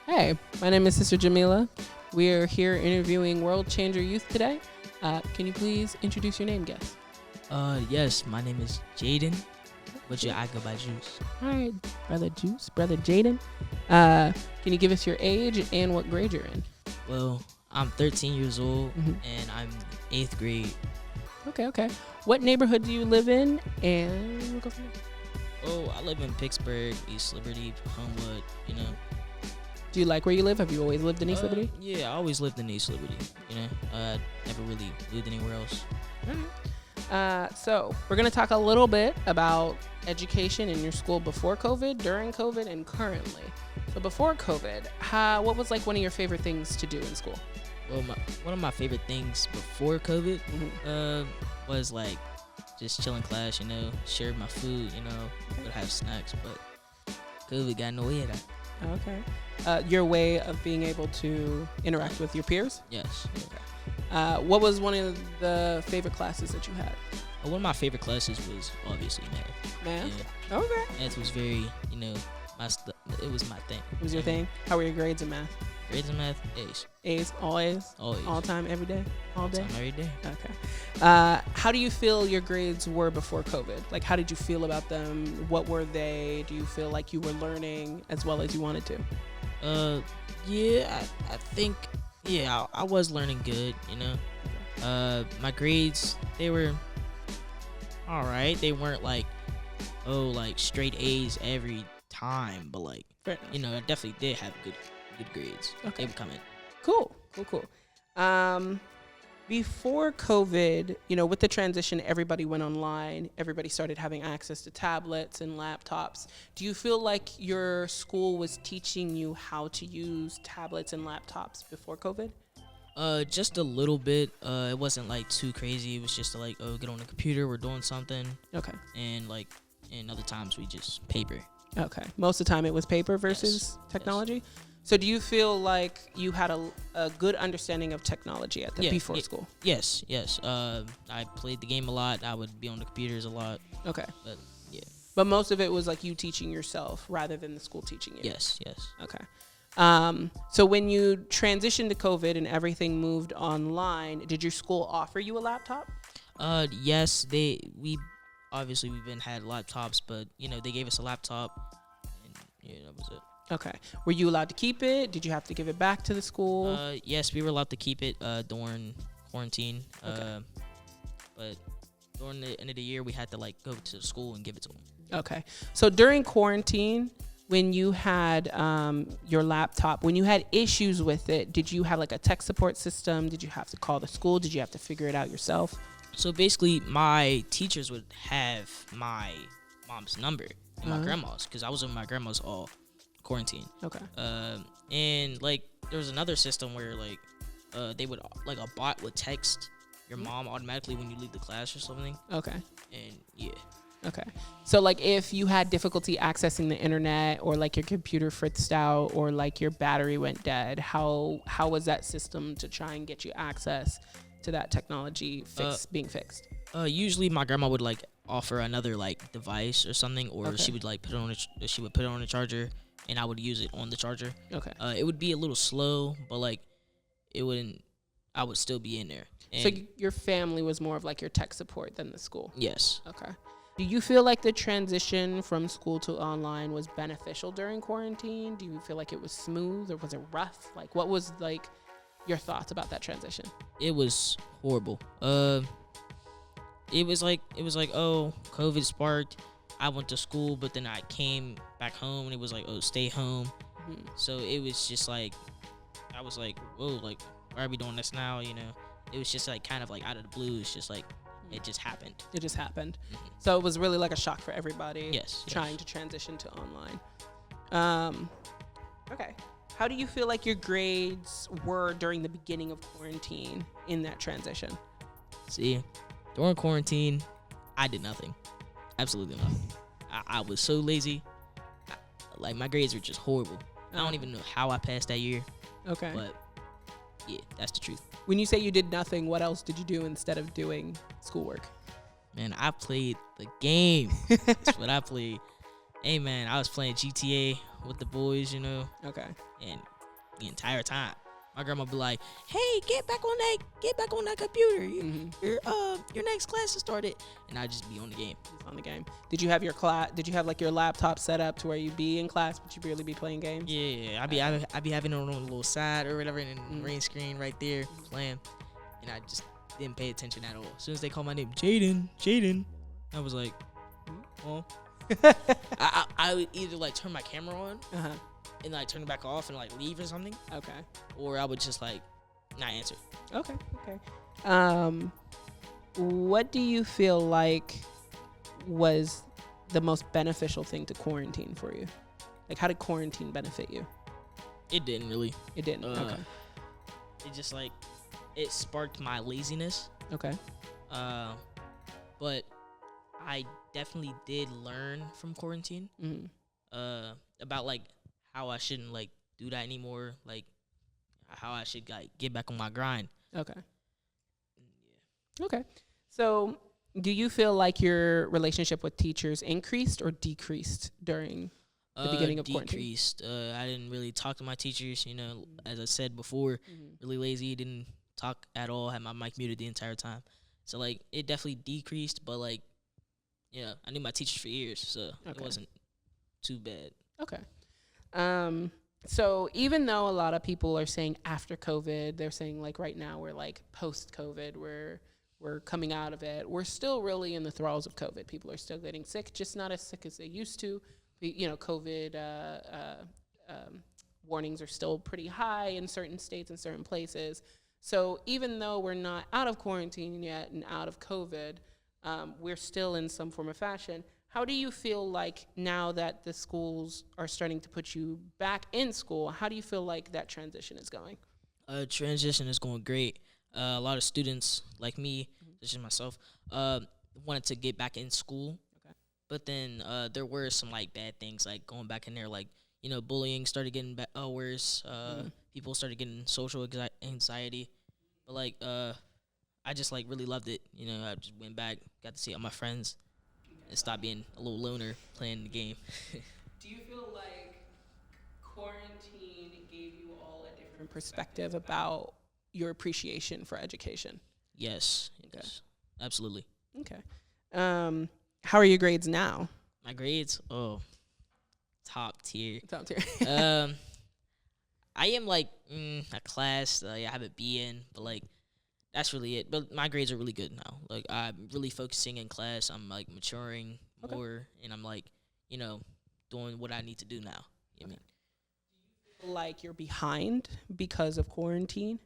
Hey, my name is Sister Jamilah. We are here interviewing World Changer Youth today. Can you please introduce your name, guest? Yes, my name is Jaden, but I go by Juice. All right, Brother Juice, Brother Jaden. Can you give us your age and what grade you're in? Well, I'm 13 years old, and I'm 8th grade. Okay. What neighborhood do you live in? And we'll go from there. Oh, I live in Pittsburgh, East Liberty, Homewood, you know. Do you like where you live? Have you always lived in East Liberty? Yeah, I always lived in East Liberty, you know. Never really lived anywhere else. So we're going to talk a little bit about education in your school before COVID, during COVID, and currently. So before COVID, what was like one of your favorite things to do in school? Well, one of my favorite things before COVID was like just chill in class, you know, share my food, you know, would have snacks, but COVID got in the way of that. Okay. Your way of being able to interact with your peers? Yes. Okay. What was one of the favorite classes that you had? One of my favorite classes was obviously math. Math? Yeah. Okay. Math was very, you know, it was my thing. It was your thing? How were your grades in math? Grades in math, A's. A's? All A's? Always. All time, every day? All day? Time, every day. Okay. How do you feel your grades were before COVID? Like, how did you feel about them? What were they? Do you feel like you were learning as well as you wanted to? Yeah, I think, yeah, I was learning good, you know. My grades, they were all right. They weren't like, like straight A's every time, but like, you know, I definitely did have good grades. Okay. They would come in. Cool. Before COVID, you know, with the transition, everybody went online. Everybody started having access to tablets and laptops. Do you feel like your school was teaching you how to use tablets and laptops before COVID? Just a little bit. It wasn't like too crazy. It was just like, get on the computer, we're doing something. Okay. And like, and other times we just paper. Okay. Most of the time it was paper versus technology? Yes. So do you feel like you had a good understanding of technology before school? Yes. I played the game a lot. I would be on the computers a lot. Okay. But yeah. But most of it was like you teaching yourself rather than the school teaching you? Yes. Okay. So when you transitioned to COVID and everything moved online, did your school offer you a laptop? Yes. We've been had laptops, but you know, they gave us a laptop and yeah, that was it. Okay. Were you allowed to keep it? Did you have to give it back to the school? Yes, we were allowed to keep it during quarantine. Okay. But during the end of the year, we had to like go to the school and give it to them. Okay. So during quarantine, when you had your laptop, when you had issues with it, did you have like a tech support system? Did you have to call the school? Did you have to figure it out yourself? So basically, my teachers would have my mom's number and my grandma's, because I was with my grandma's all quarantine. Okay. And like there was another system where like they would like a bot would text your mom automatically when you leave the class or something. Okay. And yeah. Okay. So like if you had difficulty accessing the internet or like your computer fritzed out or like your battery went dead, how was that system to try and get you access to that technology being fixed? Usually my grandma would like offer another like device or something, or she would like put it on a charger and I would use it on the charger. Okay. It would be a little slow, but like I would still be in there. And so your family was more of like your tech support than the school? Yes. Okay. Do you feel like the transition from school to online was beneficial during quarantine? Do you feel like it was smooth or was it rough? Like what was like your thoughts about that transition? It was horrible. It was like, COVID sparked. I went to school, but then I came back home and it was like, stay home. Mm-hmm. So it was just like, I was like, whoa, like, why are we doing this now? You know, it was just like kind of like out of the blue. It's just like, it just happened. Mm-hmm. So it was really like a shock for everybody. Yes. Trying to transition to online. Okay. How do you feel like your grades were during the beginning of quarantine in that transition? See, during quarantine, I did nothing. Absolutely nothing. I was so lazy. like my grades were just horrible. I don't even know how I passed that year, Okay. but yeah, that's the truth. When you say you did nothing, what else did you do instead of doing schoolwork? Man, I played the game. That's what I played. Hey man, I was playing GTA with the boys, you know, Okay. and the entire time, my grandma be like, "Hey, get back on that computer. Your next class has started," and I just be on the game. Just on the game. Did you have your class? Did you have like your laptop set up to where you'd be in class, but you'd really be playing games? Yeah, I be having it on a little side or whatever, and then green screen right there playing, and I just didn't pay attention at all. As soon as they called my name, Jaden, I was like, oh. I would either like turn my camera on and like turn it back off and like leave or something. Okay. Or I would just like not answer. Okay. What do you feel like was the most beneficial thing to quarantine for you? Like, how did quarantine benefit you? It didn't really. It didn't. Okay. It just like it sparked my laziness. Okay. But I definitely did learn from quarantine. About like how I shouldn't like do that anymore. Like how I should like get back on my grind. Okay. Yeah. Okay. So, do you feel like your relationship with teachers increased or decreased during the beginning of quarantine? Decreased. I didn't really talk to my teachers. You know, as I said before, really lazy. Didn't talk at all. Had my mic muted the entire time. So like, it definitely decreased. But like, yeah, I knew my teachers for years, so it wasn't too bad. Okay. So even though a lot of people are saying after COVID, they're saying like right now we're like post-COVID, we're coming out of it. We're still really in the thralls of COVID. People are still getting sick, just not as sick as they used to. You know, COVID warnings are still pretty high in certain states and certain places. So even though we're not out of quarantine yet and out of COVID, we're still in some form of fashion. How do you feel like now that the schools are starting to put you back in school, how do you feel like that transition is going? Transition is going great. A lot of students like me, such as myself, wanted to get back in school. Okay. But then there were some like bad things like going back in there, like, you know, bullying started getting worse. People started getting social anxiety. But like I just like really loved it. You know, I just went back, got to see all my friends, and stopped being a little loner playing the game. Do you feel like quarantine gave you all a different perspective about your appreciation for education? Yes. Yes. Absolutely. Okay. How are your grades now? My grades? Oh, top tier. Top tier. I am like a class I have a B in, but like that's really it. But my grades are really good now. Like I'm really focusing in class. I'm like maturing more, and I'm like, you know, doing what I need to do now. You know what I mean? Do you feel like you're behind because of quarantine?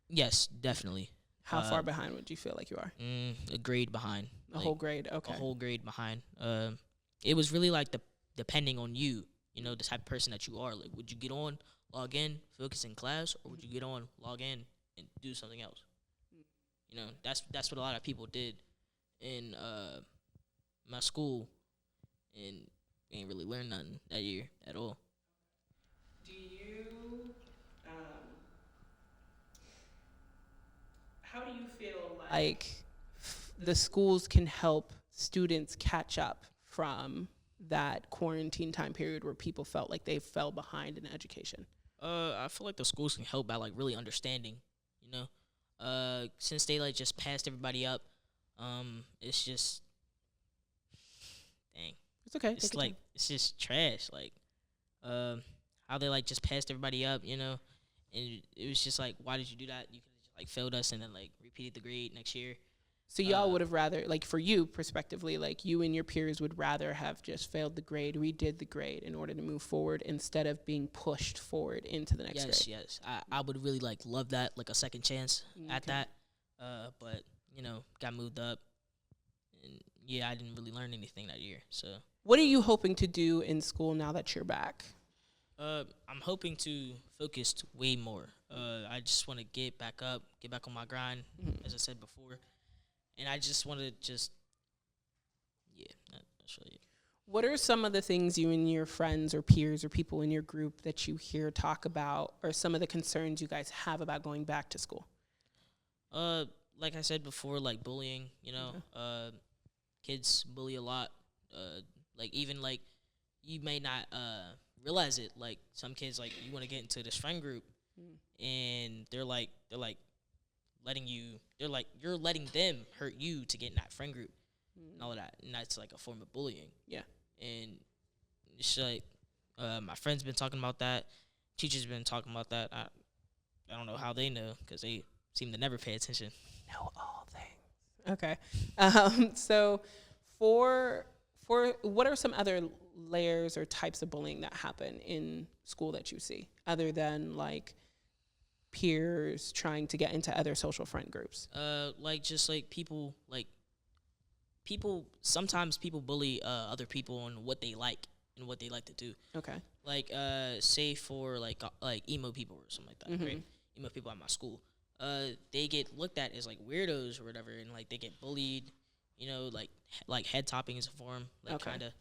Yes, definitely. How far behind would you feel like you are? A grade behind. A whole grade. Okay. A whole grade behind. It was really like depending on you. You know, the type of person that you are. Like, would you get on, log in, focus in class, or would you get on, log in, and do something else? You know, that's what a lot of people did in my school, and ain't really learned nothing that year at all. Do you, how do you feel like the schools can help students catch up from that quarantine time period where people felt like they fell behind in education? I feel like the schools can help by like really understanding, you know. Since they like just passed everybody up, it's just dang. It's okay. It's like it's just trash. Like, how they like just passed everybody up, you know, and it was just like, why did you do that? You could have just like failed us and then like repeated the grade next year. So y'all would have rather, like for you, prospectively, like you and your peers would rather have just failed the grade, redid the grade in order to move forward instead of being pushed forward into the next grade. Yes. I would really like love that, like a second chance at that. But, you know, got moved up. And yeah, I didn't really learn anything that year. So what are you hoping to do in school now that you're back? I'm hoping to focus way more. I just want to get back up, get back on my grind, as I said before. And I just want to just, yeah, that's really it. What are some of the things you and your friends or peers or people in your group that you hear talk about, or some of the concerns you guys have about going back to school? Like I said before, like bullying, you know, kids bully a lot. Like even like you may not realize it. Like some kids, like you want to get into this friend group, and they're like letting you. They're like you're letting them hurt you to get in that friend group, and all of that, and that's like a form of bullying. Yeah. And it's like my friends been talking about that. Teachers been talking about that. I don't know how they know because they seem to never pay attention. Know all things. Okay. So for what are some other layers or types of bullying that happen in school that you see, other than like peers trying to get into other social friend groups? Like just like people sometimes people bully other people on what they like and what they like to do. Okay. Like say for like emo people or something like that, right? Emo people at my school. They get looked at as like weirdos or whatever, and like they get bullied, you know, like head topping is a form, like kind of,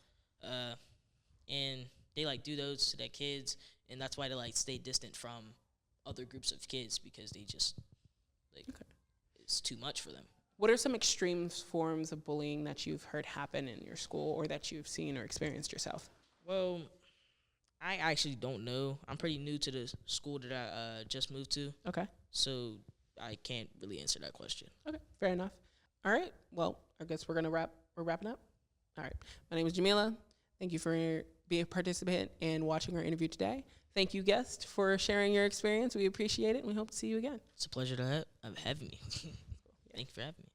and they like do those to their kids, and that's why they like stay distant from other groups of kids because they just like it's too much for them. What are some extreme forms of bullying that you've heard happen in your school or that you've seen or experienced yourself? Well, I actually don't know. I'm pretty new to the school that I just moved to. Okay. So I can't really answer that question. Okay, fair enough. All right. Well, I guess we're wrapping up. All right. My name is Jamilah. Thank you for being a participant and watching our interview today. Thank you, guest, for sharing your experience. We appreciate it, and we hope to see you again. It's a pleasure to have having me. Thank you for having me.